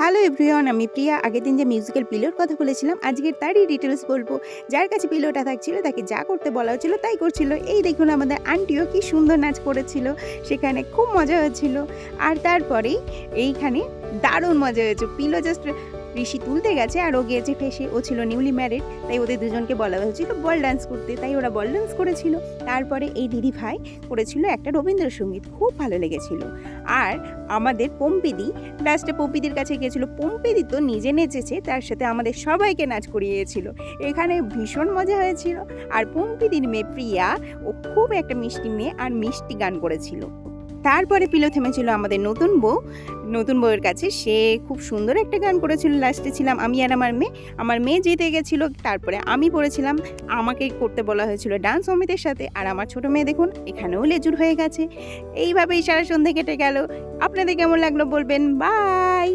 Hello everyone, আমি প্রিয়া। আগের দিন যে মিউজিক্যাল পিলোর কথা বলেছিলাম, আজকের তারই ডিটেলস বলবো। যার কাছে পিলোটা থাকছিল তাকে যা করতে বলা হচ্ছিল তাই করছিল। এই দেখুন আমাদের আন্টিও কি সুন্দর নাচ করেছিল, সেখানে খুব মজা হচ্ছিল। আর তারপরেই এইখানে দারুণ মজা হয়েছে। পিলো জাস্ট ঋষি তুলতে গেছে আর ও গিয়েছে ফেসে, ও ছিল নিউলি ম্যারিড, তাই ওদের দুজনকে বলা হয়েছিল বল ডান্স করতে, তাই ওরা বল ডান্স করেছিল। তারপরে এই দিদি ভাই করেছিল একটা রবীন্দ্রসঙ্গীত, খুব ভালো লেগেছিল। আর আমাদের পম্পিদি লাস্টে পম্পিদির কাছে গিয়েছিল। পম্পিদি তো নিজে নেচেছে, তার সাথে আমাদের সবাইকে নাচ করিয়েছিল। এখানে ভীষণ মজা হয়েছিল। আর পম্পিদির মেয়ে প্রিয়া, ও খুব একটা মিষ্টি মেয়ে আর মিষ্টি গান করেছিল। তারপরে পিলো থেমেছিল আমাদের নতুন বউয়ের কাছে। সে খুব সুন্দর একটা গান করেছিল। লাস্টে ছিলাম আমি আর আমার মেয়ে জিতে গেছিলো। তারপরে আমি পড়েছিলাম, আমাকে করতে বলা হয়েছিল ডান্স অমিতের সাথে। আর আমার ছোটো মেয়ে দেখুন এখানেও লেজুর হয়ে গেছে। এইভাবেই সারা সন্ধে কেটে গেল। আপনাদের কেমন লাগলো বলবেন। বাই।